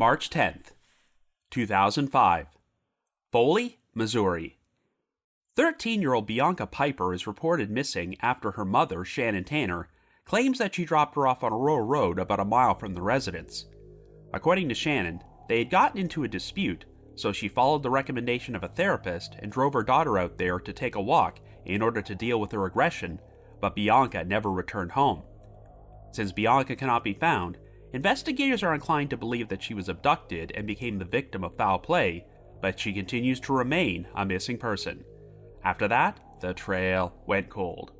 March 10th, 2005. Foley, Missouri. 13-year-old Bianca Piper is reported missing after her mother, Shannon Tanner, claims that she dropped her off on a rural road about a mile from the residence. According to Shannon, they had gotten into a dispute, so she followed the recommendation of a therapist and drove her daughter out there to take a walk in order to deal with her aggression, but Bianca never returned home. Since Bianca cannot be found, investigators are inclined to believe that she was abducted and became the victim of foul play, but she continues to remain a missing person. After that, the trail went cold.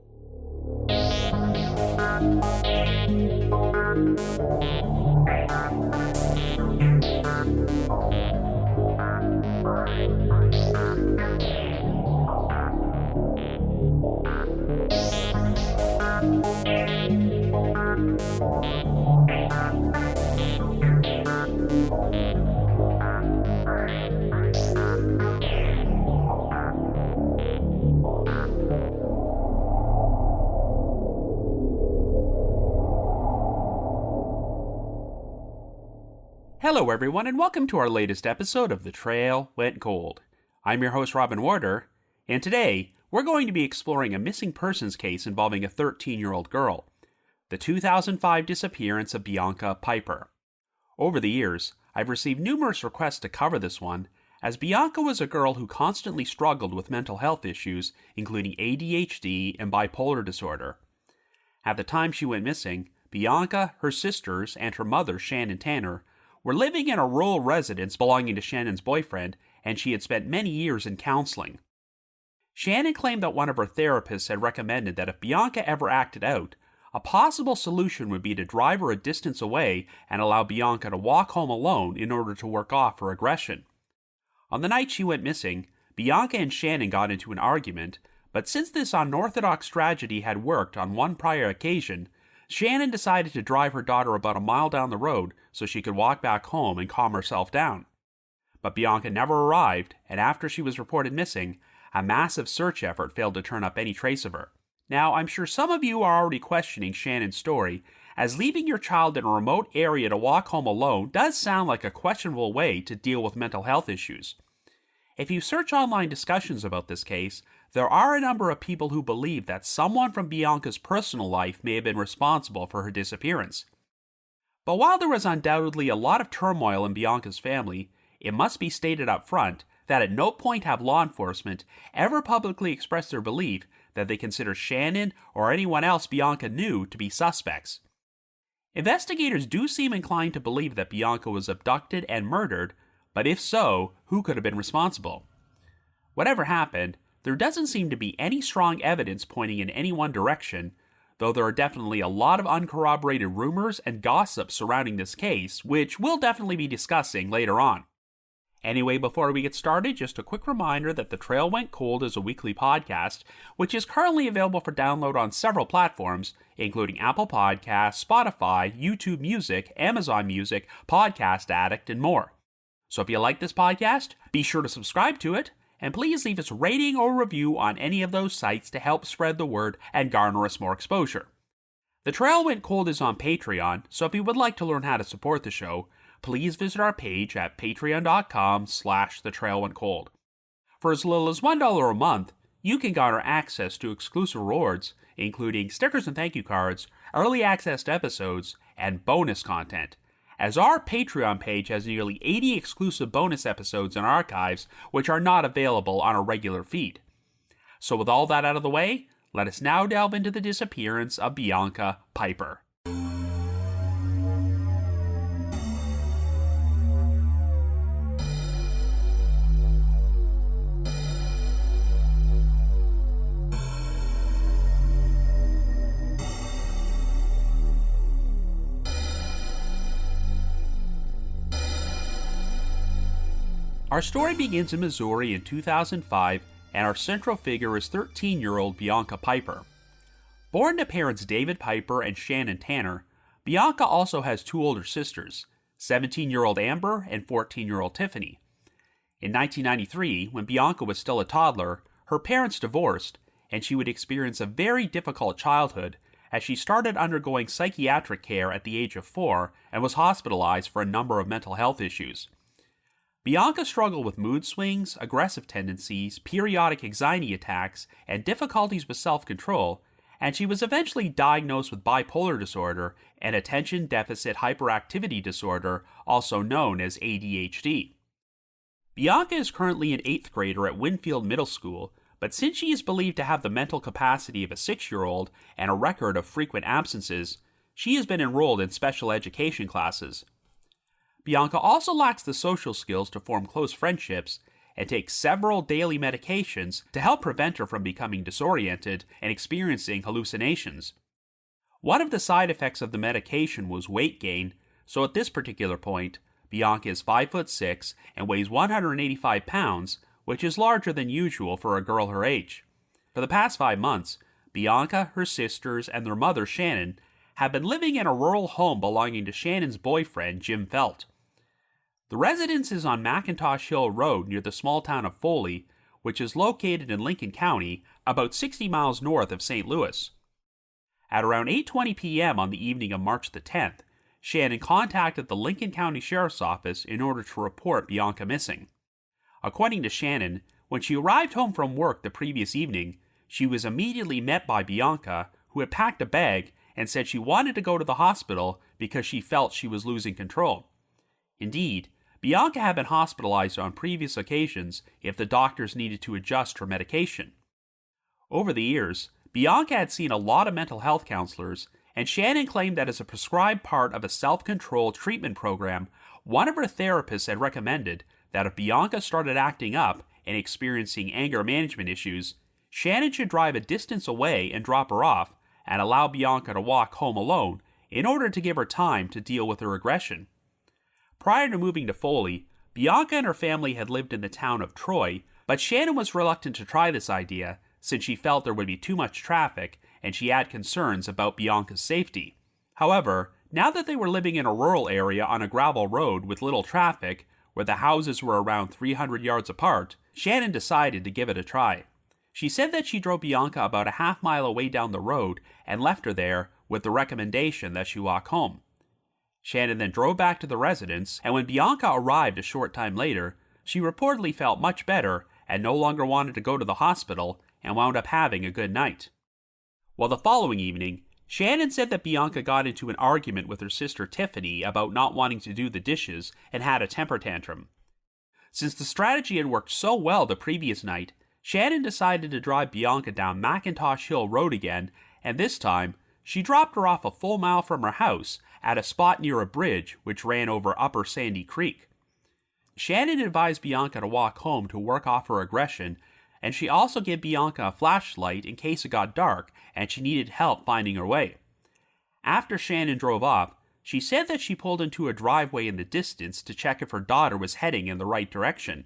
Hello everyone, and welcome to our latest episode of The Trail Went Cold. I'm your host Robin Warder, and today we're going to be exploring a missing persons case involving a 13-year-old girl, the 2005 disappearance of Bianca Piper. Over the years, I've received numerous requests to cover this one, as Bianca was a girl who constantly struggled with mental health issues, including ADHD and bipolar disorder. At the time she went missing, Bianca, her sisters, and her mother, Shannon Tanner, were living in a rural residence belonging to Shannon's boyfriend, and she had spent many years in counseling. Shannon claimed that one of her therapists had recommended that if Bianca ever acted out, a possible solution would be to drive her a distance away and allow Bianca to walk home alone in order to work off her aggression. On the night she went missing, Bianca and Shannon got into an argument, but since this unorthodox strategy had worked on one prior occasion, Shannon decided to drive her daughter about a mile down the road so she could walk back home and calm herself down. But Bianca never arrived, and after she was reported missing, a massive search effort failed to turn up any trace of her. Now, I'm sure some of you are already questioning Shannon's story, as leaving your child in a remote area to walk home alone does sound like a questionable way to deal with mental health issues. If you search online discussions about this case, there are a number of people who believe that someone from Bianca's personal life may have been responsible for her disappearance. But while there was undoubtedly a lot of turmoil in Bianca's family, it must be stated up front that at no point have law enforcement ever publicly expressed their belief that they consider Shannon or anyone else Bianca knew to be suspects. Investigators do seem inclined to believe that Bianca was abducted and murdered, but if so, who could have been responsible? Whatever happened, there doesn't seem to be any strong evidence pointing in any one direction, though there are definitely a lot of uncorroborated rumors and gossip surrounding this case, which we'll definitely be discussing later on. Anyway, before we get started, just a quick reminder that The Trail Went Cold is a weekly podcast, which is currently available for download on several platforms, including Apple Podcasts, Spotify, YouTube Music, Amazon Music, Podcast Addict, and more. So if you like this podcast, be sure to subscribe to it, and please leave us a rating or review on any of those sites to help spread the word and garner us more exposure. The Trail Went Cold is on Patreon, so if you would like to learn how to support the show, please visit our page at patreon.com/thetrailwentcold. For as little as $1 a month, you can garner access to exclusive rewards, including stickers and thank you cards, early access to episodes, and bonus content, as our Patreon page has nearly 80 exclusive bonus episodes and archives which are not available on a regular feed. So with all that out of the way, let us now delve into the disappearance of Bianca Piper. Our story begins in Missouri in 2005, and our central figure is 13-year-old Bianca Piper. Born to parents David Piper and Shannon Tanner, Bianca also has two older sisters, 17-year-old Amber and 14-year-old Tiffany. In 1993, when Bianca was still a toddler, her parents divorced, and she would experience a very difficult childhood as she started undergoing psychiatric care at the age of 4 and was hospitalized for a number of mental health issues. Bianca struggled with mood swings, aggressive tendencies, periodic anxiety attacks, and difficulties with self-control, and she was eventually diagnosed with bipolar disorder and attention deficit hyperactivity disorder, also known as ADHD. Bianca is currently an 8th grader at Winfield Middle School, but since she is believed to have the mental capacity of a 6-year-old and a record of frequent absences, she has been enrolled in special education classes. Bianca also lacks the social skills to form close friendships and takes several daily medications to help prevent her from becoming disoriented and experiencing hallucinations. One of the side effects of the medication was weight gain, so at this particular point, Bianca is 5'6" and weighs 185 pounds, which is larger than usual for a girl her age. For the past 5 months, Bianca, her sisters, and their mother Shannon have been living in a rural home belonging to Shannon's boyfriend, Jim Felt. The residence is on McIntosh Hill Road near the small town of Foley, which is located in Lincoln County, about 60 miles north of St. Louis. At around 8:20 p.m. on the evening of March the 10th, Shannon contacted the Lincoln County Sheriff's Office in order to report Bianca missing. According to Shannon, when she arrived home from work the previous evening, she was immediately met by Bianca, who had packed a bag and said she wanted to go to the hospital because she felt she was losing control. Indeed, Bianca had been hospitalized on previous occasions if the doctors needed to adjust her medication. Over the years, Bianca had seen a lot of mental health counselors, and Shannon claimed that as a prescribed part of a self-control treatment program, one of her therapists had recommended that if Bianca started acting up and experiencing anger management issues, Shannon should drive a distance away and drop her off and allow Bianca to walk home alone in order to give her time to deal with her aggression. Prior to moving to Foley, Bianca and her family had lived in the town of Troy, but Shannon was reluctant to try this idea since she felt there would be too much traffic and she had concerns about Bianca's safety. However, now that they were living in a rural area on a gravel road with little traffic, where the houses were around 300 yards apart, Shannon decided to give it a try. She said that she drove Bianca about a half-mile away down the road and left her there with the recommendation that she walk home. Shannon then drove back to the residence, and when Bianca arrived a short time later, she reportedly felt much better and no longer wanted to go to the hospital and wound up having a good night. Well, the following evening, Shannon said that Bianca got into an argument with her sister Tiffany about not wanting to do the dishes and had a temper tantrum. Since the strategy had worked so well the previous night, Shannon decided to drive Bianca down McIntosh Hill Road again, and this time, she dropped her off a full mile from her house at a spot near a bridge which ran over Upper Sandy Creek. Shannon advised Bianca to walk home to work off her aggression, and she also gave Bianca a flashlight in case it got dark and she needed help finding her way. After Shannon drove off, she said that she pulled into a driveway in the distance to check if her daughter was heading in the right direction.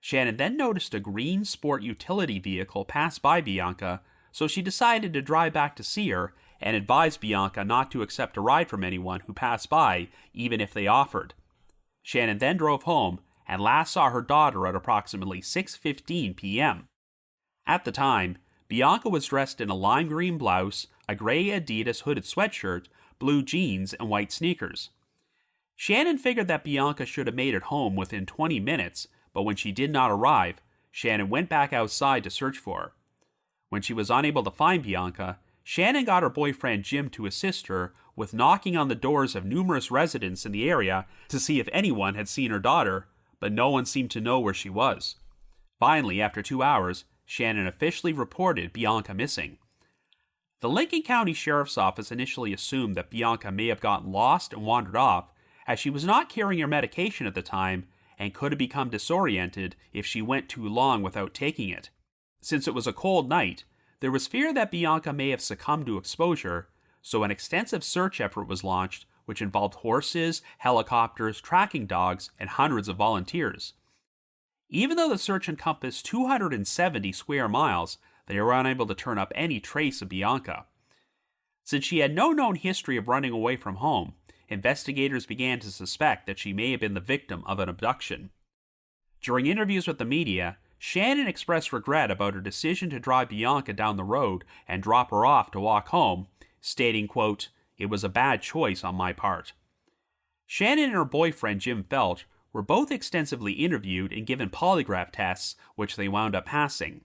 Shannon then noticed a green sport utility vehicle pass by Bianca, so she decided to drive back to see her and advised Bianca not to accept a ride from anyone who passed by, even if they offered. Shannon then drove home and last saw her daughter at approximately 6:15 p.m. At the time, Bianca was dressed in a lime green blouse, a gray Adidas hooded sweatshirt, blue jeans, and white sneakers. Shannon figured that Bianca should have made it home within 20 minutes, but when she did not arrive, Shannon went back outside to search for her. When she was unable to find Bianca, Shannon got her boyfriend Jim to assist her with knocking on the doors of numerous residents in the area to see if anyone had seen her daughter, but no one seemed to know where she was. Finally, after 2 hours, Shannon officially reported Bianca missing. The Lincoln County Sheriff's Office initially assumed that Bianca may have gotten lost and wandered off, as she was not carrying her medication at the time and could have become disoriented if she went too long without taking it. Since it was a cold night, there was fear that Bianca may have succumbed to exposure, so an extensive search effort was launched, which involved horses, helicopters, tracking dogs, and hundreds of volunteers. Even though the search encompassed 270 square miles, they were unable to turn up any trace of Bianca. Since she had no known history of running away from home, investigators began to suspect that she may have been the victim of an abduction. During interviews with the media, Shannon expressed regret about her decision to drive Bianca down the road and drop her off to walk home, stating, quote, "It was a bad choice on my part." Shannon and her boyfriend Jim Felch were both extensively interviewed and given polygraph tests, which they wound up passing.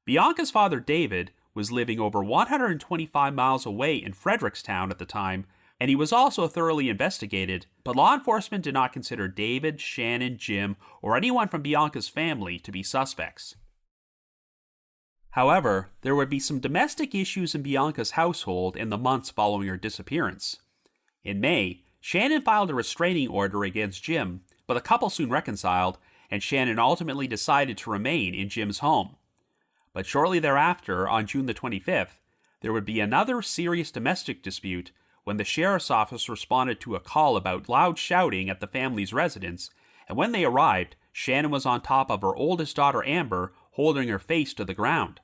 Bianca's father, David, was living over 125 miles away in Frederickstown at the time, and he was also thoroughly investigated, but law enforcement did not consider David, Shannon, Jim, or anyone from Bianca's family to be suspects. However, there would be some domestic issues in Bianca's household in the months following her disappearance. In May, Shannon filed a restraining order against Jim, but the couple soon reconciled, and Shannon ultimately decided to remain in Jim's home. But shortly thereafter, on June the 25th, there would be another serious domestic dispute when the sheriff's office responded to a call about loud shouting at the family's residence, and when they arrived, Shannon was on top of her oldest daughter Amber, holding her face to the ground.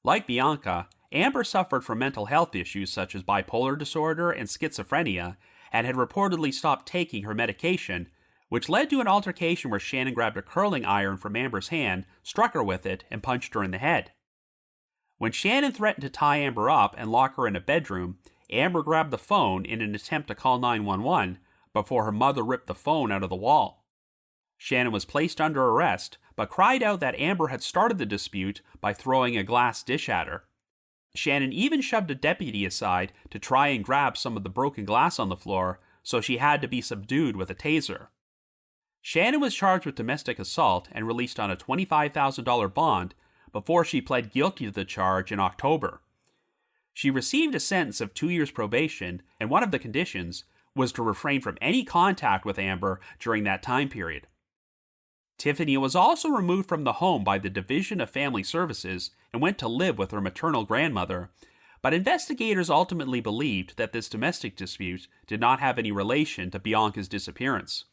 Like Bianca, Amber suffered from mental health issues such as bipolar disorder and schizophrenia, and had reportedly stopped taking her medication, which led to an altercation where Shannon grabbed a curling iron from Amber's hand, struck her with it, and punched her in the head. When Shannon threatened to tie Amber up and lock her in a bedroom, Amber grabbed the phone in an attempt to call 911 before her mother ripped the phone out of the wall. Shannon was placed under arrest, but cried out that Amber had started the dispute by throwing a glass dish at her. Shannon even shoved a deputy aside to try and grab some of the broken glass on the floor, so she had to be subdued with a taser. Shannon was charged with domestic assault and released on a $25,000 bond before she pled guilty to the charge in October. She received a sentence of 2 years probation, and one of the conditions was to refrain from any contact with Amber during that time period. Tiffany was also removed from the home by the Division of Family Services and went to live with her maternal grandmother, but investigators ultimately believed that this domestic dispute did not have any relation to Bianca's disappearance.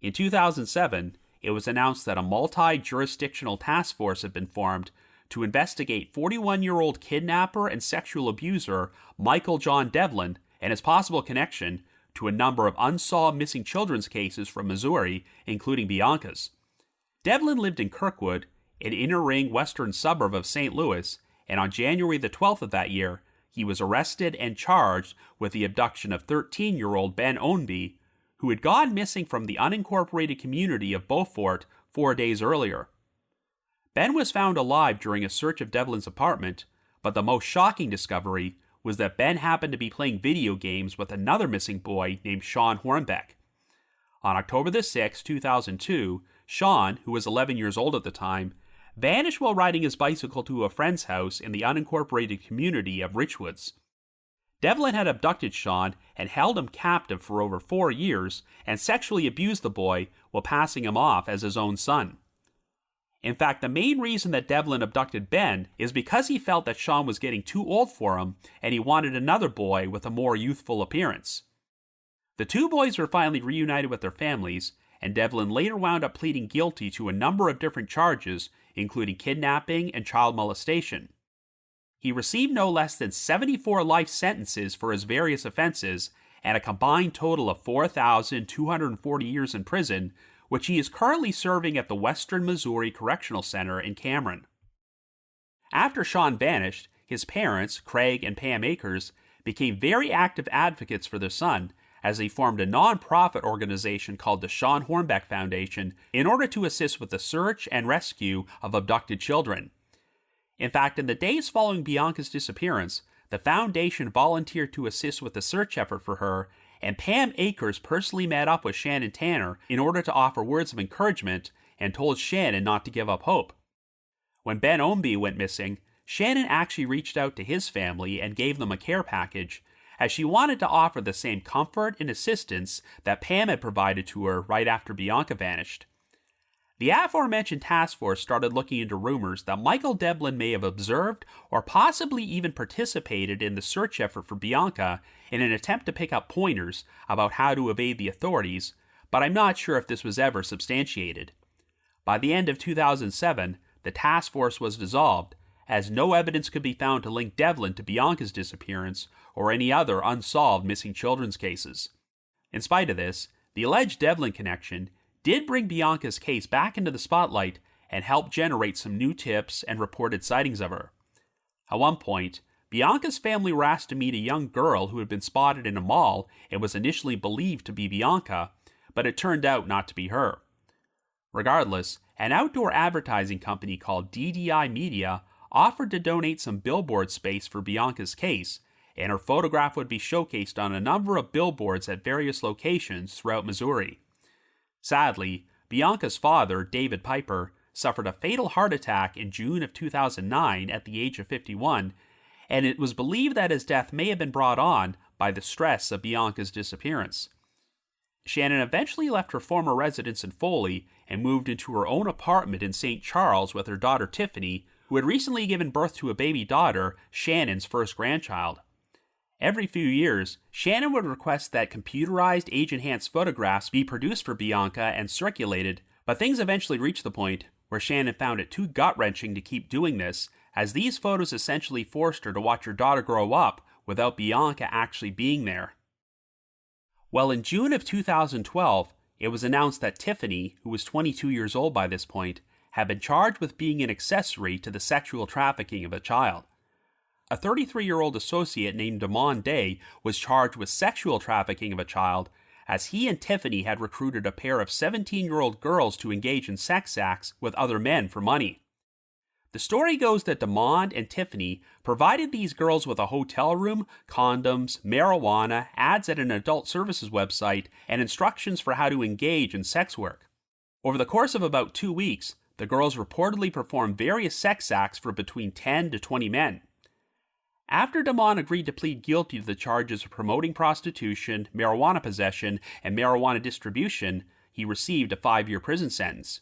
In 2007, it was announced that a multi-jurisdictional task force had been formed to investigate 41-year-old kidnapper and sexual abuser Michael John Devlin and his possible connection to a number of unsolved missing children's cases from Missouri, including Bianca's. Devlin lived in Kirkwood, an inner-ring western suburb of St. Louis, and on January the 12th of that year, he was arrested and charged with the abduction of 13-year-old Ben Ownby, who had gone missing from the unincorporated community of Beaufort 4 days earlier. Ben was found alive during a search of Devlin's apartment, but the most shocking discovery was that Ben happened to be playing video games with another missing boy named Sean Hornbeck. On October the 6th, 2002, Sean, who was 11 years old at the time, vanished while riding his bicycle to a friend's house in the unincorporated community of Richwoods. Devlin had abducted Sean and held him captive for over 4 years and sexually abused the boy while passing him off as his own son. In fact, the main reason that Devlin abducted Ben is because he felt that Sean was getting too old for him and he wanted another boy with a more youthful appearance. The two boys were finally reunited with their families, and Devlin later wound up pleading guilty to a number of different charges, including kidnapping and child molestation. He received no less than 74 life sentences for his various offenses and a combined total of 4,240 years in prison, which he is currently serving at the Western Missouri Correctional Center in Cameron. After Sean vanished, his parents, Craig and Pam Akers, became very active advocates for their son as they formed a non-profit organization called the Sean Hornbeck Foundation in order to assist with the search and rescue of abducted children. In fact, in the days following Bianca's disappearance, the foundation volunteered to assist with the search effort for her, and Pam Akers personally met up with Shannon Tanner in order to offer words of encouragement and told Shannon not to give up hope. When Ben Ownby went missing, Shannon actually reached out to his family and gave them a care package, as she wanted to offer the same comfort and assistance that Pam had provided to her right after Bianca vanished. The aforementioned task force started looking into rumors that Michael Devlin may have observed or possibly even participated in the search effort for Bianca in an attempt to pick up pointers about how to evade the authorities, but I'm not sure if this was ever substantiated. By the end of 2007, the task force was dissolved, as no evidence could be found to link Devlin to Bianca's disappearance or any other unsolved missing children's cases. In spite of this, the alleged Devlin connection did bring Bianca's case back into the spotlight and helped generate some new tips and reported sightings of her. At one point, Bianca's family were asked to meet a young girl who had been spotted in a mall and was initially believed to be Bianca, but it turned out not to be her. Regardless, an outdoor advertising company called DDI Media offered to donate some billboard space for Bianca's case, and her photograph would be showcased on a number of billboards at various locations throughout Missouri. Sadly, Bianca's father, David Piper, suffered a fatal heart attack in June of 2009 at the age of 51, and it was believed that his death may have been brought on by the stress of Bianca's disappearance. Shannon eventually left her former residence in Foley and moved into her own apartment in St. Charles with her daughter Tiffany, who had recently given birth to a baby daughter, Shannon's first grandchild. Every few years, Shannon would request that computerized age-enhanced photographs be produced for Bianca and circulated, but things eventually reached the point where Shannon found it too gut-wrenching to keep doing this, as these photos essentially forced her to watch her daughter grow up without Bianca actually being there. Well, in June of 2012, it was announced that Tiffany, who was 22 years old by this point, had been charged with being an accessory to the sexual trafficking of a child. A 33-year-old associate named Damon Day was charged with sexual trafficking of a child, as he and Tiffany had recruited a pair of 17-year-old girls to engage in sex acts with other men for money. The story goes that Damon and Tiffany provided these girls with a hotel room, condoms, marijuana, ads at an adult services website, and instructions for how to engage in sex work. Over the course of about 2 weeks, the girls reportedly performed various sex acts for between 10 to 20 men. After Damon agreed to plead guilty to the charges of promoting prostitution, marijuana possession, and marijuana distribution, he received a 5-year prison sentence.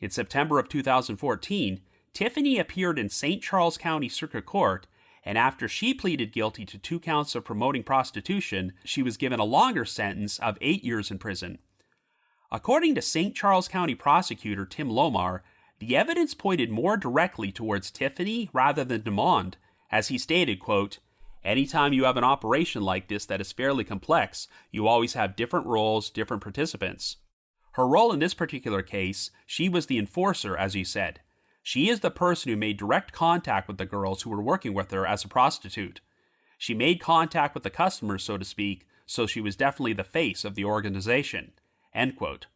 In September of 2014, Tiffany appeared in St. Charles County Circuit Court, and after she pleaded guilty to 2 counts of promoting prostitution, she was given a longer sentence of 8 years in prison. According to St. Charles County prosecutor Tim Lomar, the evidence pointed more directly towards Tiffany rather than Damon, as he stated, quote, "Anytime you have an operation like this that is fairly complex, you always have different roles, different participants. Her role in this particular case, she was the enforcer, as he said. She is the person who made direct contact with the girls who were working with her as a prostitute. She made contact with the customers, so to speak, so she was definitely the face of the organization." End quote.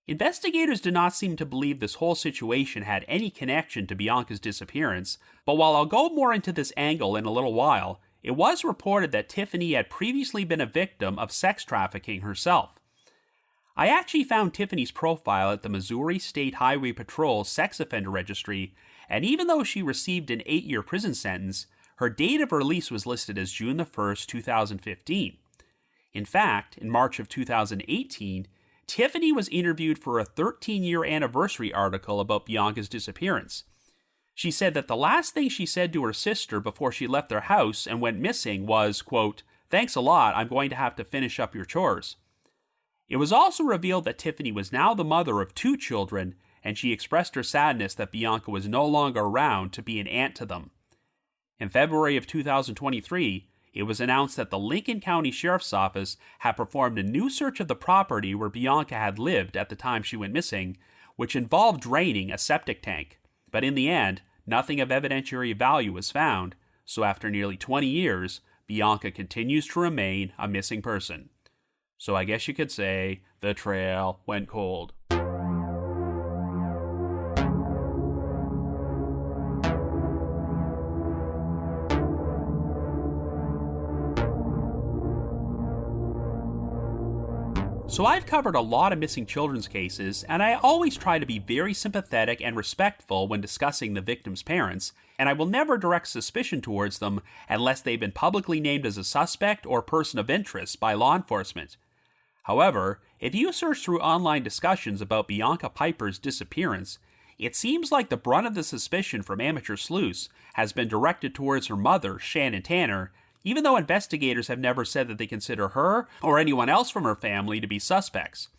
Investigators do not seem to believe this whole situation had any connection to Bianca's disappearance, but while I'll go more into this angle in a little while, it was reported that Tiffany had previously been a victim of sex trafficking herself. I actually found Tiffany's profile at the Missouri State Highway Patrol Sex Offender Registry, and even though she received an 8-year prison sentence, her date of release was listed as June 1st, 2015. In fact, in March of 2018, Tiffany was interviewed for a 13-year anniversary article about Bianca's disappearance. She said that the last thing she said to her sister before she left their house and went missing was, quote, "Thanks a lot, I'm going to have to finish up your chores." It was also revealed that Tiffany was now the mother of 2 children, and she expressed her sadness that Bianca was no longer around to be an aunt to them. In February of 2023, it was announced that the Lincoln County Sheriff's Office had performed a new search of the property where Bianca had lived at the time she went missing, which involved draining a septic tank. But in the end, nothing of evidentiary value was found, so after nearly 20 years, Bianca continues to remain a missing person. So I guess you could say the trail went cold. So I've covered a lot of missing children's cases, and I always try to be very sympathetic and respectful when discussing the victim's parents, and I will never direct suspicion towards them unless they've been publicly named as a suspect or person of interest by law enforcement. However, if you search through online discussions about Bianca Piper's disappearance, it seems like the brunt of the suspicion from amateur sleuths has been directed towards her mother, Shannon Tanner, even though investigators have never said that they consider her or anyone else from her family to be suspects.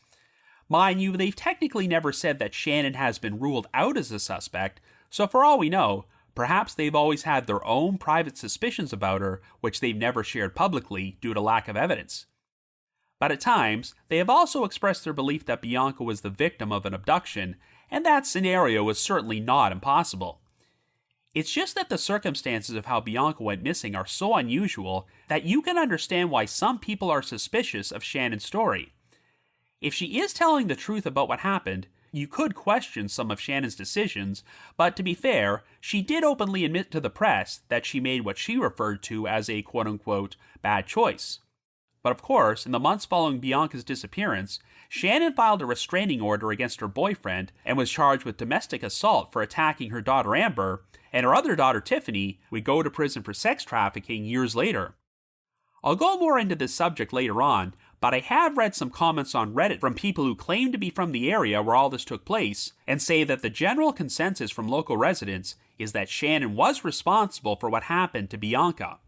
Mind you, they've technically never said that Shannon has been ruled out as a suspect, so for all we know, perhaps they've always had their own private suspicions about her, which they've never shared publicly due to lack of evidence. But at times, they have also expressed their belief that Bianca was the victim of an abduction, and that scenario is certainly not impossible. It's just that the circumstances of how Bianca went missing are so unusual that you can understand why some people are suspicious of Shannon's story. If she is telling the truth about what happened, you could question some of Shannon's decisions, but to be fair, she did openly admit to the press that she made what she referred to as a quote-unquote bad choice. But of course, in the months following Bianca's disappearance, Shannon filed a restraining order against her boyfriend and was charged with domestic assault for attacking her daughter Amber, and her other daughter Tiffany would go to prison for sex trafficking years later. I'll go more into this subject later on, but I have read some comments on Reddit from people who claim to be from the area where all this took place and say that the general consensus from local residents is that Shannon was responsible for what happened to Bianca.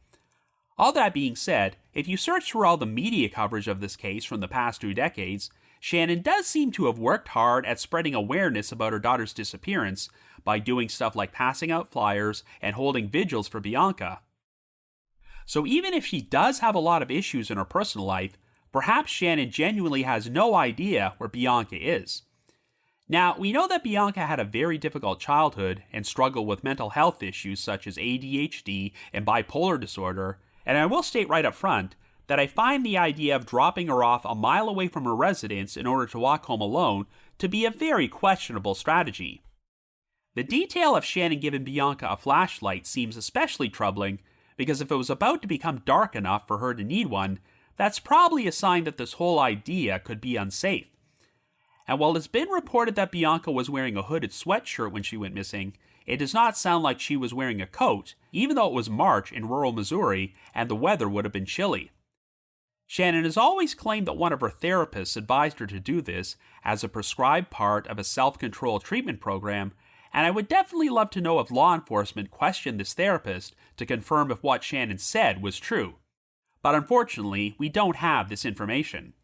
All that being said, if you search through all the media coverage of this case from the past 2 decades, Shannon does seem to have worked hard at spreading awareness about her daughter's disappearance by doing stuff like passing out flyers and holding vigils for Bianca. So even if she does have a lot of issues in her personal life, perhaps Shannon genuinely has no idea where Bianca is. Now, we know that Bianca had a very difficult childhood and struggled with mental health issues such as ADHD and bipolar disorder, and I will state right up front that I find the idea of dropping her off a mile away from her residence in order to walk home alone to be a very questionable strategy. The detail of Shannon giving Bianca a flashlight seems especially troubling because if it was about to become dark enough for her to need one, that's probably a sign that this whole idea could be unsafe. And while it's been reported that Bianca was wearing a hooded sweatshirt when she went missing, it does not sound like she was wearing a coat, even though it was March in rural Missouri and the weather would have been chilly. Shannon has always claimed that one of her therapists advised her to do this as a prescribed part of a self-control treatment program, and I would definitely love to know if law enforcement questioned this therapist to confirm if what Shannon said was true. But unfortunately, we don't have this information.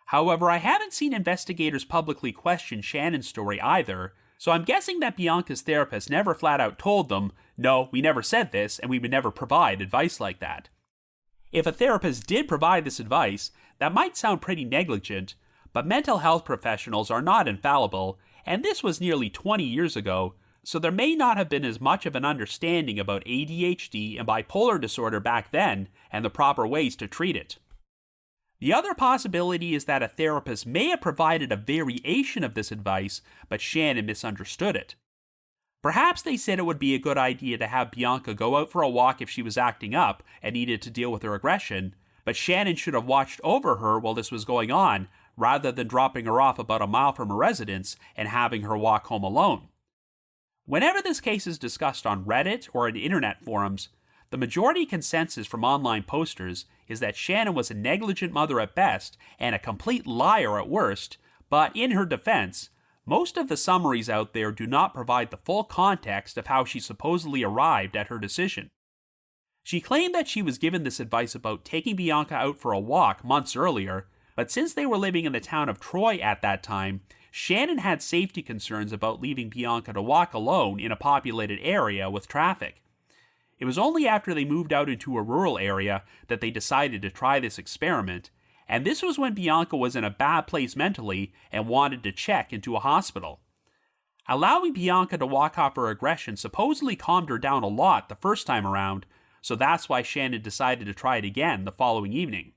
However, I haven't seen investigators publicly question Shannon's story either, so I'm guessing that Bianca's therapist never flat out told them, no, we never said this, and we would never provide advice like that. If a therapist did provide this advice, that might sound pretty negligent, but mental health professionals are not infallible, and this was nearly 20 years ago, so there may not have been as much of an understanding about ADHD and bipolar disorder back then and the proper ways to treat it. The other possibility is that a therapist may have provided a variation of this advice, but Shannon misunderstood it. Perhaps they said it would be a good idea to have Bianca go out for a walk if she was acting up and needed to deal with her aggression, but Shannon should have watched over her while this was going on, rather than dropping her off about a mile from her residence and having her walk home alone. Whenever this case is discussed on Reddit or in internet forums, the majority consensus from online posters is that Shannon was a negligent mother at best and a complete liar at worst, but in her defense, most of the summaries out there do not provide the full context of how she supposedly arrived at her decision. She claimed that she was given this advice about taking Bianca out for a walk months earlier, but since they were living in the town of Troy at that time, Shannon had safety concerns about leaving Bianca to walk alone in a populated area with traffic. It was only after they moved out into a rural area that they decided to try this experiment, and this was when Bianca was in a bad place mentally and wanted to check into a hospital. Allowing Bianca to walk off her aggression supposedly calmed her down a lot the first time around, so that's why Shannon decided to try it again the following evening.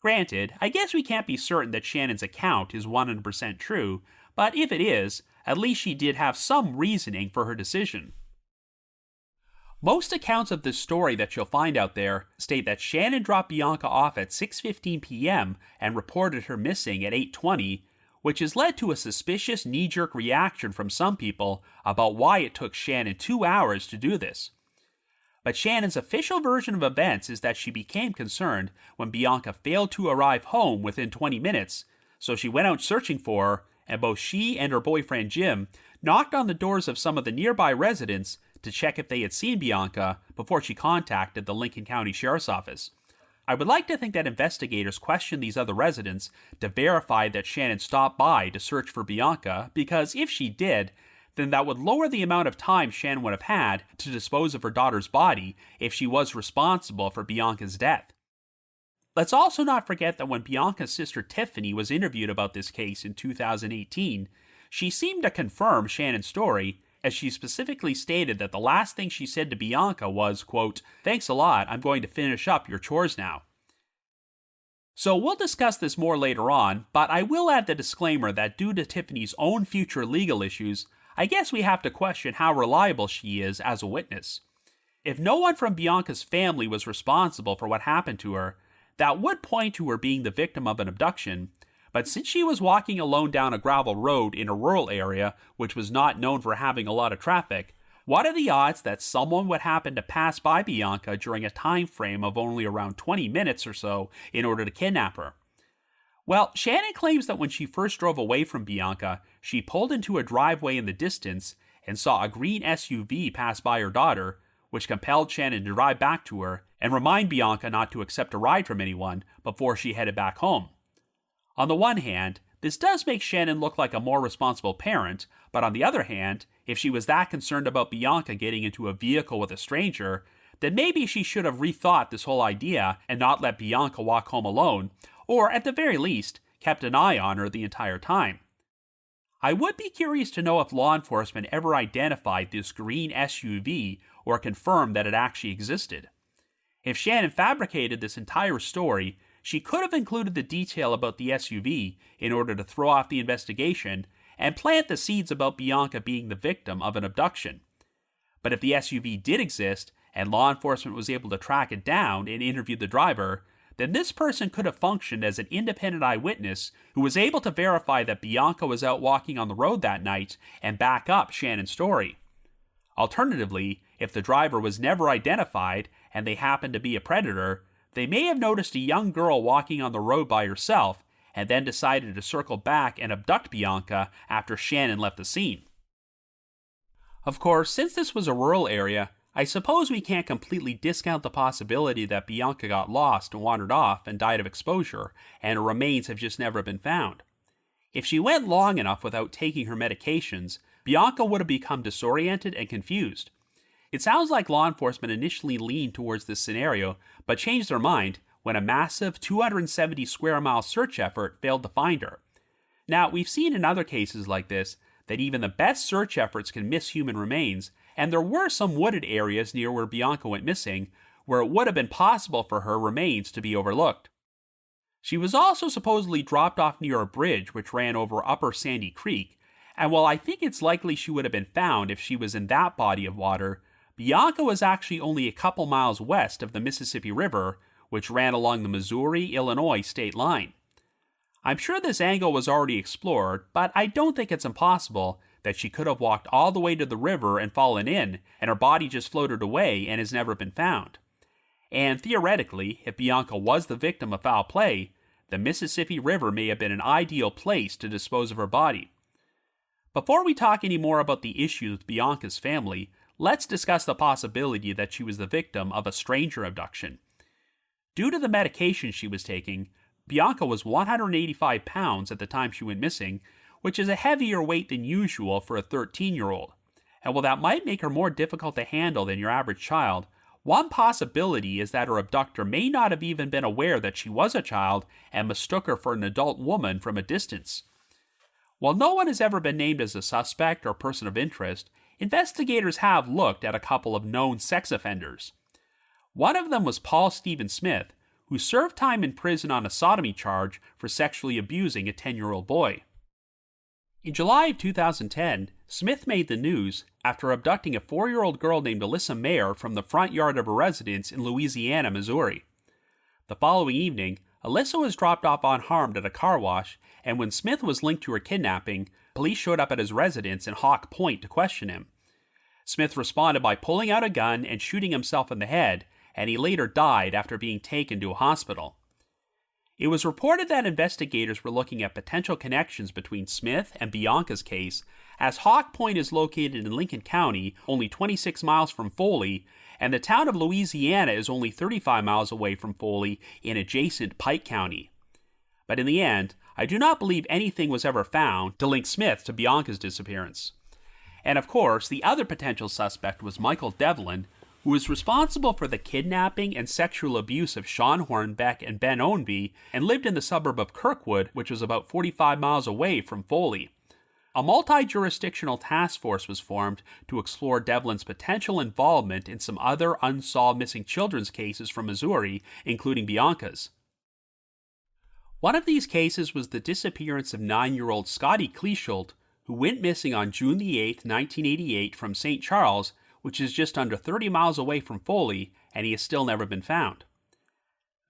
Granted, I guess we can't be certain that Shannon's account is 100% true, but if it is, at least she did have some reasoning for her decision. Most accounts of this story that you'll find out there state that Shannon dropped Bianca off at 6:15 p.m. and reported her missing at 8:20, which has led to a suspicious knee-jerk reaction from some people about why it took Shannon 2 hours to do this. But Shannon's official version of events is that she became concerned when Bianca failed to arrive home within 20 minutes, so she went out searching for her, and both she and her boyfriend Jim knocked on the doors of some of the nearby residents to check if they had seen Bianca before she contacted the Lincoln County Sheriff's Office. I would like to think that investigators questioned these other residents to verify that Shannon stopped by to search for Bianca, because if she did, then that would lower the amount of time Shannon would have had to dispose of her daughter's body if she was responsible for Bianca's death. Let's also not forget that when Bianca's sister Tiffany was interviewed about this case in 2018, she seemed to confirm Shannon's story, as she specifically stated that the last thing she said to Bianca was, quote, "Thanks a lot, I'm going to finish up your chores now." So we'll discuss this more later on, but I will add the disclaimer that due to Tiffany's own future legal issues, I guess we have to question how reliable she is as a witness. If no one from Bianca's family was responsible for what happened to her, that would point to her being the victim of an abduction, but since she was walking alone down a gravel road in a rural area which was not known for having a lot of traffic, what are the odds that someone would happen to pass by Bianca during a time frame of only around 20 minutes or so in order to kidnap her? Well, Shannon claims that when she first drove away from Bianca, she pulled into a driveway in the distance and saw a green SUV pass by her daughter, which compelled Shannon to drive back to her and remind Bianca not to accept a ride from anyone before she headed back home. On the one hand, this does make Shannon look like a more responsible parent, but on the other hand, if she was that concerned about Bianca getting into a vehicle with a stranger, then maybe she should have rethought this whole idea and not let Bianca walk home alone, or at the very least, kept an eye on her the entire time. I would be curious to know if law enforcement ever identified this green SUV or confirmed that it actually existed. If Shannon fabricated this entire story, she could have included the detail about the SUV in order to throw off the investigation and plant the seeds about Bianca being the victim of an abduction. But if the SUV did exist and law enforcement was able to track it down and interview the driver, then this person could have functioned as an independent eyewitness who was able to verify that Bianca was out walking on the road that night and back up Shannon's story. Alternatively, if the driver was never identified and they happened to be a predator, they may have noticed a young girl walking on the road by herself and then decided to circle back and abduct Bianca after Shannon left the scene. Of course, since this was a rural area, I suppose we can't completely discount the possibility that Bianca got lost and wandered off and died of exposure, and her remains have just never been found. If she went long enough without taking her medications, Bianca would have become disoriented and confused. It sounds like law enforcement initially leaned towards this scenario, but changed their mind when a massive 270 square mile search effort failed to find her. Now, we've seen in other cases like this that even the best search efforts can miss human remains, and there were some wooded areas near where Bianca went missing where it would have been possible for her remains to be overlooked. She was also supposedly dropped off near a bridge which ran over Upper Sandy Creek, and while I think it's likely she would have been found if she was in that body of water, Bianca was actually only a couple miles west of the Mississippi River, which ran along the Missouri-Illinois state line. I'm sure this angle was already explored, but I don't think it's impossible that she could have walked all the way to the river and fallen in, and her body just floated away and has never been found. And theoretically, if Bianca was the victim of foul play, the Mississippi River may have been an ideal place to dispose of her body. Before we talk any more about the issues with Bianca's family, let's discuss the possibility that she was the victim of a stranger abduction. Due to the medication she was taking, Bianca was 185 pounds at the time she went missing, which is a heavier weight than usual for a 13-year-old. And while that might make her more difficult to handle than your average child, one possibility is that her abductor may not have even been aware that she was a child and mistook her for an adult woman from a distance. While no one has ever been named as a suspect or person of interest, investigators have looked at a couple of known sex offenders. One of them was Paul Stephen Smith, who served time in prison on a sodomy charge for sexually abusing a 10-year-old boy. In July of 2010, Smith made the news after abducting a 4-year-old girl named Alyssa Mayer from the front yard of her residence in Louisiana, Missouri. The following evening, Alyssa was dropped off unharmed at a car wash, and when Smith was linked to her kidnapping, police showed up at his residence in Hawk Point to question him. Smith responded by pulling out a gun and shooting himself in the head, and he later died after being taken to a hospital. It was reported that investigators were looking at potential connections between Smith and Bianca's case, as Hawk Point is located in Lincoln County, only 26 miles from Foley, and the town of Louisiana is only 35 miles away from Foley in adjacent Pike County. But in the end, I do not believe anything was ever found to link Smith to Bianca's disappearance. And of course, the other potential suspect was Michael Devlin, who was responsible for the kidnapping and sexual abuse of Sean Hornbeck and Ben Ownby, and lived in the suburb of Kirkwood, which was about 45 miles away from Foley. A multi-jurisdictional task force was formed to explore Devlin's potential involvement in some other unsolved missing children's cases from Missouri, including Bianca's. One of these cases was the disappearance of 9-year-old Scotty Kleeschild, who went missing on June 8, 1988 from St. Charles, which is just under 30 miles away from Foley, and he has still never been found.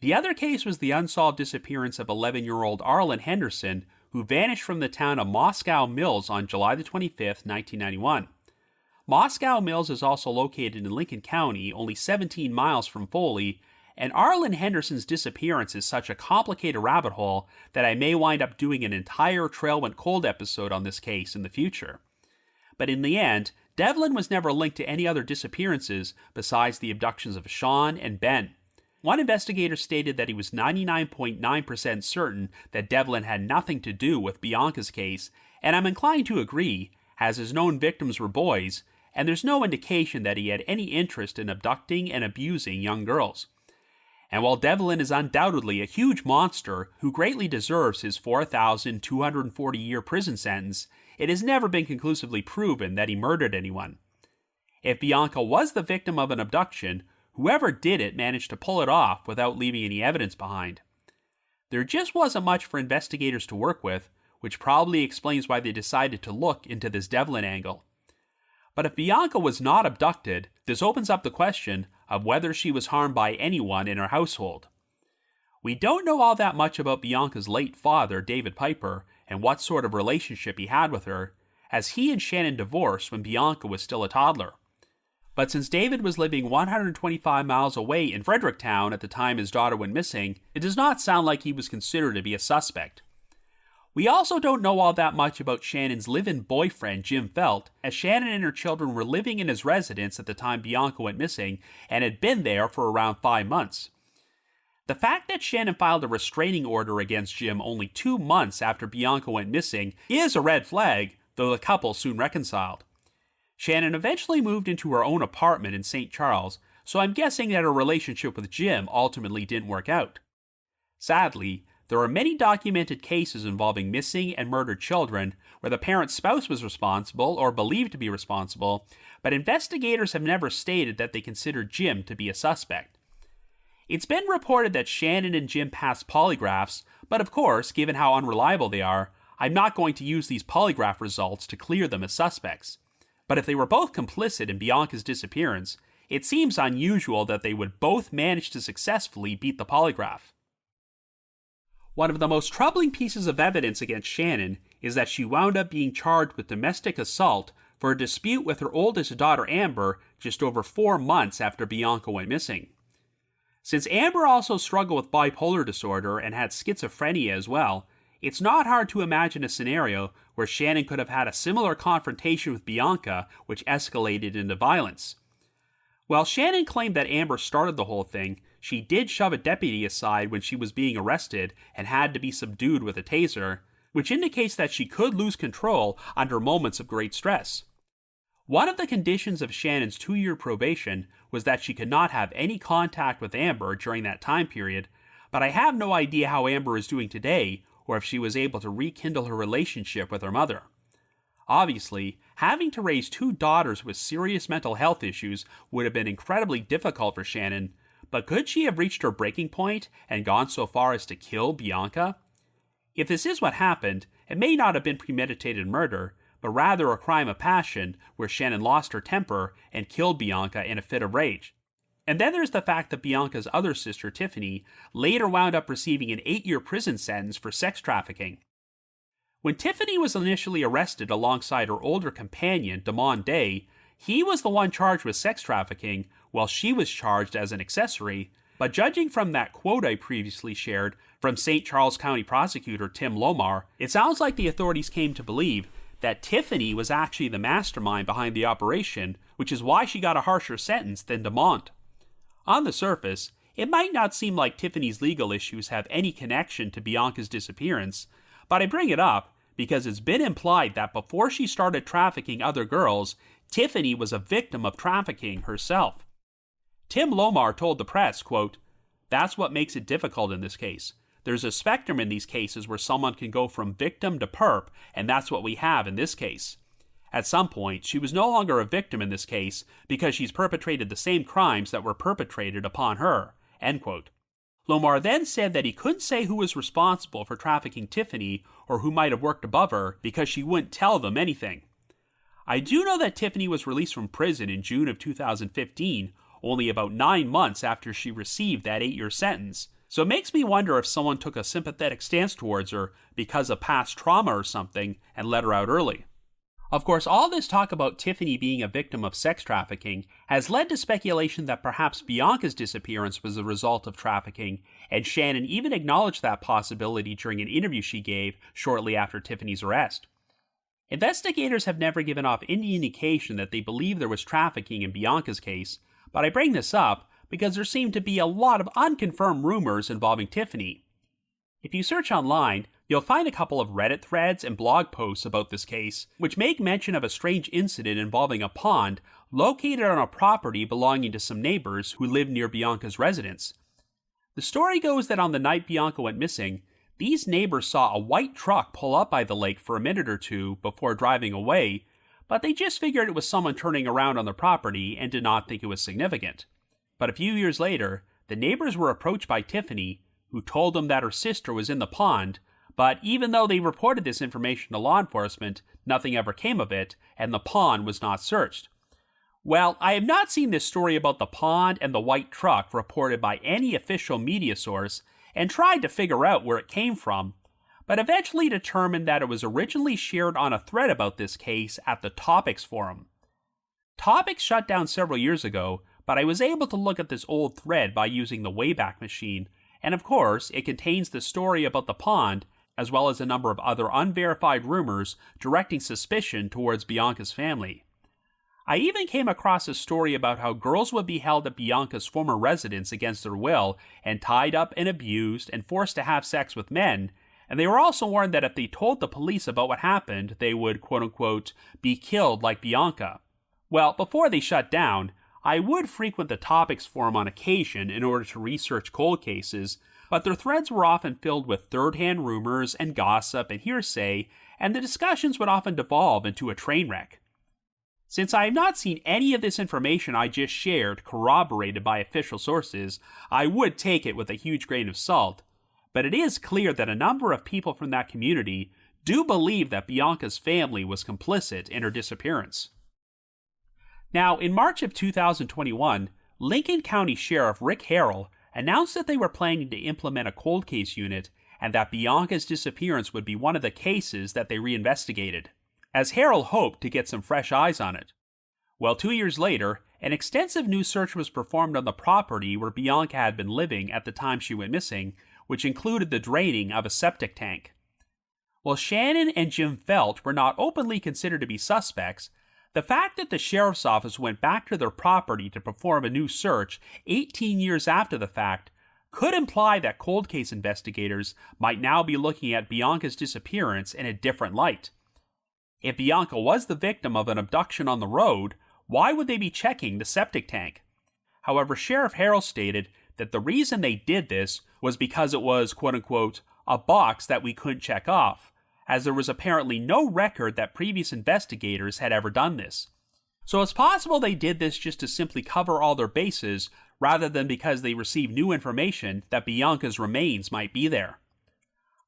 The other case was the unsolved disappearance of 11-year-old Arlen Henderson, who vanished from the town of Moscow Mills on July 25, 1991. Moscow Mills is also located in Lincoln County, only 17 miles from Foley, and Arlen Henderson's disappearance is such a complicated rabbit hole that I may wind up doing an entire Trail Went Cold episode on this case in the future. But in the end, Devlin was never linked to any other disappearances besides the abductions of Sean and Ben. One investigator stated that he was 99.9% certain that Devlin had nothing to do with Bianca's case, and I'm inclined to agree, as his known victims were boys, and there's no indication that he had any interest in abducting and abusing young girls. And while Devlin is undoubtedly a huge monster who greatly deserves his 4,240-year prison sentence, it has never been conclusively proven that he murdered anyone. If Bianca was the victim of an abduction, whoever did it managed to pull it off without leaving any evidence behind. There just wasn't much for investigators to work with, which probably explains why they decided to look into this Devlin angle. But if Bianca was not abducted, this opens up the question of whether she was harmed by anyone in her household. We don't know all that much about Bianca's late father, David Piper, and what sort of relationship he had with her, as he and Shannon divorced when Bianca was still a toddler. But since David was living 125 miles away in Fredericktown at the time his daughter went missing, it does not sound like he was considered to be a suspect. We also don't know all that much about Shannon's live-in boyfriend, Jim Felt, as Shannon and her children were living in his residence at the time Bianca went missing and had been there for around 5 months. The fact that Shannon filed a restraining order against Jim only 2 months after Bianca went missing is a red flag, though the couple soon reconciled. Shannon eventually moved into her own apartment in St. Charles, so I'm guessing that her relationship with Jim ultimately didn't work out. Sadly, there are many documented cases involving missing and murdered children where the parent's spouse was responsible or believed to be responsible, but investigators have never stated that they considered Jim to be a suspect. It's been reported that Shannon and Jim passed polygraphs, but of course, given how unreliable they are, I'm not going to use these polygraph results to clear them as suspects. But if they were both complicit in Bianca's disappearance, it seems unusual that they would both manage to successfully beat the polygraph. One of the most troubling pieces of evidence against Shannon is that she wound up being charged with domestic assault for a dispute with her oldest daughter Amber just over 4 months after Bianca went missing. Since Amber also struggled with bipolar disorder and had schizophrenia as well, it's not hard to imagine a scenario where Shannon could have had a similar confrontation with Bianca, which escalated into violence. While Shannon claimed that Amber started the whole thing, she did shove a deputy aside when she was being arrested and had to be subdued with a taser, which indicates that she could lose control under moments of great stress. One of the conditions of Shannon's 2-year probation was that she could not have any contact with Amber during that time period, but I have no idea how Amber is doing today or if she was able to rekindle her relationship with her mother. Obviously, having to raise 2 daughters with serious mental health issues would have been incredibly difficult for Shannon, but could she have reached her breaking point and gone so far as to kill Bianca? If this is what happened, it may not have been premeditated murder, but rather a crime of passion where Shannon lost her temper and killed Bianca in a fit of rage. And then there's the fact that Bianca's other sister, Tiffany, later wound up receiving an 8-year prison sentence for sex trafficking. When Tiffany was initially arrested alongside her older companion, Damon Day, he was the one charged with sex trafficking, while she was charged as an accessory, but judging from that quote I previously shared from St. Charles County Prosecutor Tim Lomar, it sounds like the authorities came to believe that Tiffany was actually the mastermind behind the operation, which is why she got a harsher sentence than Damon. On the surface, it might not seem like Tiffany's legal issues have any connection to Bianca's disappearance, but I bring it up because it's been implied that before she started trafficking other girls, Tiffany was a victim of trafficking herself. Tim Lomar told the press, quote, "That's what makes it difficult in this case. there's a spectrum in these cases where someone can go from victim to perp, and that's what we have in this case. At some point, she was no longer a victim in this case because she's perpetrated the same crimes that were perpetrated upon her." End quote. Lomar then said that he couldn't say who was responsible for trafficking Tiffany or who might have worked above her because she wouldn't tell them anything. I do know that Tiffany was released from prison in June of 2015, only about 9 months after she received that 8-year sentence, so it makes me wonder if someone took a sympathetic stance towards her because of past trauma or something and let her out early. Of course, all this talk about Tiffany being a victim of sex trafficking has led to speculation that perhaps Bianca's disappearance was the result of trafficking, and Shannon even acknowledged that possibility during an interview she gave shortly after Tiffany's arrest. Investigators have never given off any indication that they believe there was trafficking in Bianca's case, but I bring this up because there seem to be a lot of unconfirmed rumors involving Tiffany. If you search online, you'll find a couple of Reddit threads and blog posts about this case, which make mention of a strange incident involving a pond located on a property belonging to some neighbors who lived near Bianca's residence. The story goes that on the night Bianca went missing, these neighbors saw a white truck pull up by the lake for a minute or two before driving away, but they just figured it was someone turning around on the property and did not think it was significant. But a few years later, the neighbors were approached by Tiffany, who told them that her sister was in the pond, but even though they reported this information to law enforcement, nothing ever came of it, and the pond was not searched. Well, I have not seen this story about the pond and the white truck reported by any official media source, and tried to figure out where it came from, but eventually determined that it was originally shared on a thread about this case at the Topics forum. Topics shut down several years ago, but I was able to look at this old thread by using the Wayback Machine, and of course, it contains the story about the pond, as well as a number of other unverified rumors directing suspicion towards Bianca's family. I even came across a story about how girls would be held at Bianca's former residence against their will and tied up and abused and forced to have sex with men, and they were also warned that if they told the police about what happened, they would, quote-unquote, be killed like Bianca. Well, before they shut down, I would frequent the Topics forum on occasion in order to research cold cases, but their threads were often filled with third-hand rumors and gossip and hearsay, and the discussions would often devolve into a train wreck. Since I have not seen any of this information I just shared corroborated by official sources, I would take it with a huge grain of salt, but it is clear that a number of people from that community do believe that Bianca's family was complicit in her disappearance. Now, in March of 2021, Lincoln County Sheriff Rick Harrell announced that they were planning to implement a cold case unit and that Bianca's disappearance would be one of the cases that they reinvestigated, as Harrell hoped to get some fresh eyes on it. Well, 2 years later, an extensive new search was performed on the property where Bianca had been living at the time she went missing, which included the draining of a septic tank. While Shannon and Jim Felt were not openly considered to be suspects, the fact that the sheriff's office went back to their property to perform a new search 18 years after the fact could imply that cold case investigators might now be looking at Bianca's disappearance in a different light. If Bianca was the victim of an abduction on the road, why would they be checking the septic tank? However, Sheriff Harrell stated that the reason they did this was because it was, quote-unquote, a box that we couldn't check off, as there was apparently no record that previous investigators had ever done this. So it's possible they did this just to simply cover all their bases, rather than because they received new information that Bianca's remains might be there.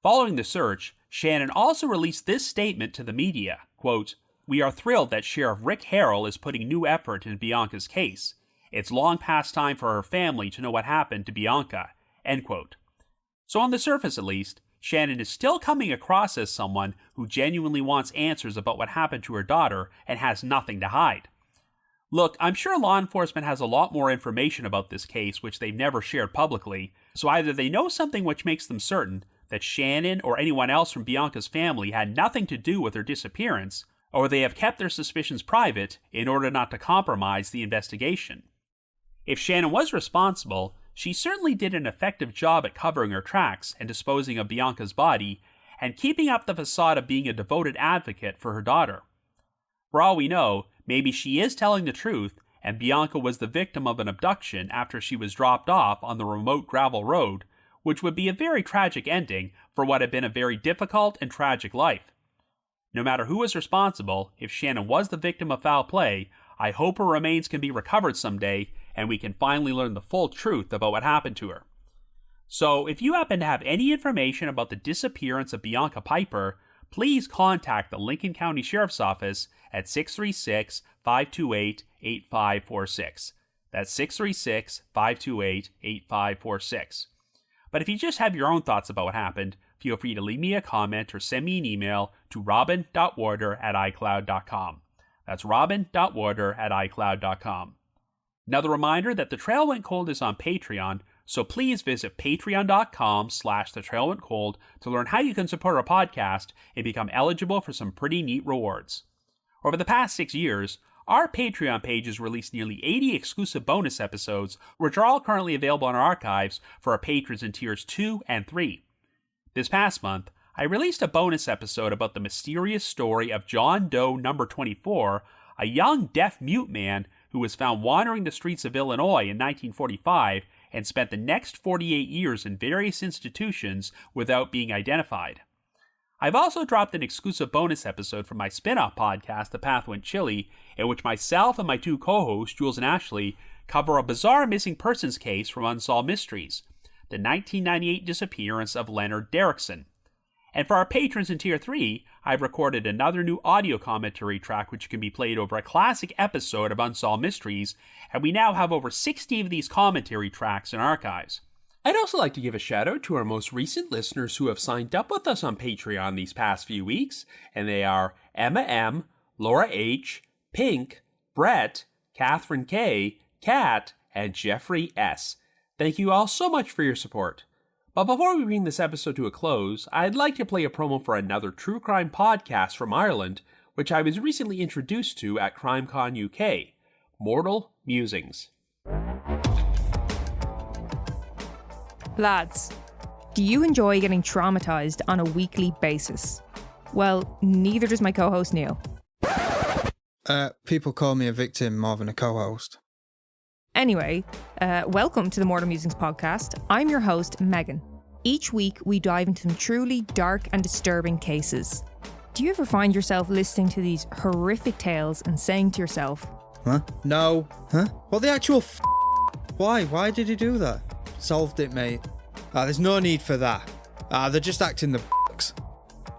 Following the search, Shannon also released this statement to the media, quote, "We are thrilled that Sheriff Rick Harrell is putting new effort in Bianca's case. It's long past time for her family to know what happened to Bianca," end quote. So on the surface at least, Shannon is still coming across as someone who genuinely wants answers about what happened to her daughter and has nothing to hide. Look, I'm sure law enforcement has a lot more information about this case which they've never shared publicly, so either they know something which makes them certain that Shannon or anyone else from Bianca's family had nothing to do with her disappearance, or they have kept their suspicions private in order not to compromise the investigation. If Shannon was responsible, she certainly did an effective job at covering her tracks and disposing of Bianca's body, and keeping up the facade of being a devoted advocate for her daughter. For all we know, maybe she is telling the truth, and Bianca was the victim of an abduction after she was dropped off on the remote gravel road, which would be a very tragic ending for what had been a very difficult and tragic life. No matter who was responsible, if Shannon was the victim of foul play, I hope her remains can be recovered someday and we can finally learn the full truth about what happened to her. So, if you happen to have any information about the disappearance of Bianca Piper, please contact the Lincoln County Sheriff's Office at 636-528-8546. That's 636-528-8546. But if you just have your own thoughts about what happened, feel free to leave me a comment or send me an email to robin.warder@icloud.com. That's robin.warder@icloud.com. Another reminder that The Trail Went Cold is on Patreon, so please visit patreon.com/thetrailwentcold to learn how you can support our podcast and become eligible for some pretty neat rewards. Over the past 6 years, our Patreon page has released nearly 80 exclusive bonus episodes, which are all currently available in our archives for our patrons in tiers 2 and 3. This past month, I released a bonus episode about the mysterious story of John Doe number 24, a young deaf-mute man who was found wandering the streets of Illinois in 1945 and spent the next 48 years in various institutions without being identified. I've also dropped an exclusive bonus episode from my spin-off podcast, The Path Went Chilly, in which myself and my two co-hosts, Jules and Ashley, cover a bizarre missing persons case from Unsolved Mysteries, the 1998 disappearance of Leonard Derrickson. And for our patrons in Tier 3, I've recorded another new audio commentary track which can be played over a classic episode of Unsolved Mysteries, and we now have over 60 of these commentary tracks in archives. I'd also like to give a shout out to our most recent listeners who have signed up with us on Patreon these past few weeks, and they are Emma M., Laura H., Pink, Brett, Catherine K., Kat, and Jeffrey S. Thank you all so much for your support. But before we bring this episode to a close, I'd like to play a promo for another true crime podcast from Ireland, which I was recently introduced to at CrimeCon UK, Mortal Musings. Lads, do you enjoy getting traumatized on a weekly basis? Well, neither does my co-host Neil. People call me a victim more than a co-host. Anyway, welcome to the Mortal Musings podcast. I'm your host, Megan. Each week, we dive into some truly dark and disturbing cases. Do you ever find yourself listening to these horrific tales and saying to yourself, Huh? No. Huh? What the actual Why? Why did he do that? Solved it, mate. There's no need for that. They're just acting the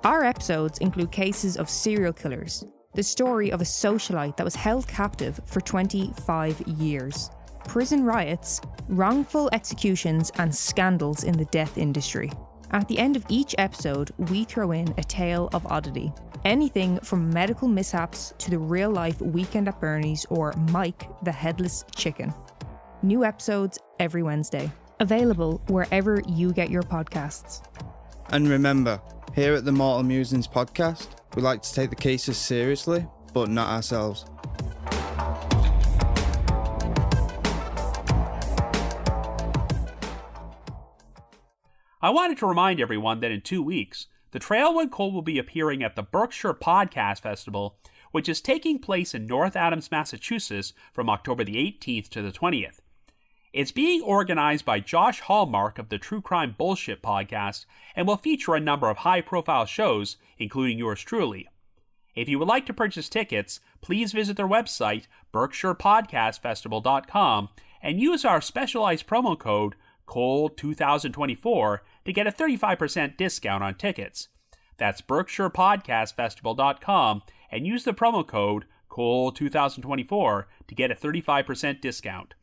Our episodes include cases of serial killers, the story of a socialite that was held captive for 25 years, prison riots, wrongful executions, and scandals in the death industry. At the end of each episode, we throw in a tale of oddity. Anything from medical mishaps to the real-life Weekend at Bernie's or Mike the Headless Chicken. New episodes every Wednesday. Available wherever you get your podcasts. And remember, here at the Mortal Musings podcast, we like to take the cases seriously, but not ourselves. I wanted to remind everyone that in 2 weeks, The Trail Went Cold will be appearing at the Berkshire Podcast Festival, which is taking place in North Adams, Massachusetts from October the 18th to the 20th. It's being organized by Josh Hallmark of the True Crime Bullshit podcast and will feature a number of high-profile shows, including yours truly. If you would like to purchase tickets, please visit their website, berkshirepodcastfestival.com, and use our specialized promo code COLD2024 to get a 35% discount on tickets. That's berkshirepodcastfestival.com and use the promo code COLD2024 to get a 35% discount.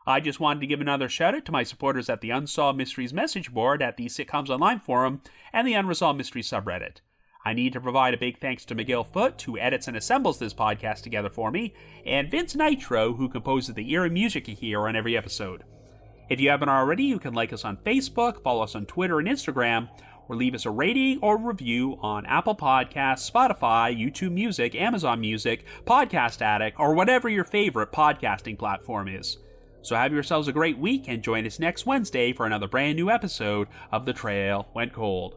I just wanted to give another shout out to my supporters at the Unsolved Mysteries message board at the Sitcoms Online forum and the Unresolved Mysteries subreddit. I need to provide a big thanks to Miguel Foote, who edits and assembles this podcast together for me, and Vince Nitro, who composes the eerie music you hear on every episode. If you haven't already, you can like us on Facebook, follow us on Twitter and Instagram, or leave us a rating or review on Apple Podcasts, Spotify, YouTube Music, Amazon Music, Podcast Addict, or whatever your favorite podcasting platform is. So have yourselves a great week and join us next Wednesday for another brand new episode of The Trail Went Cold.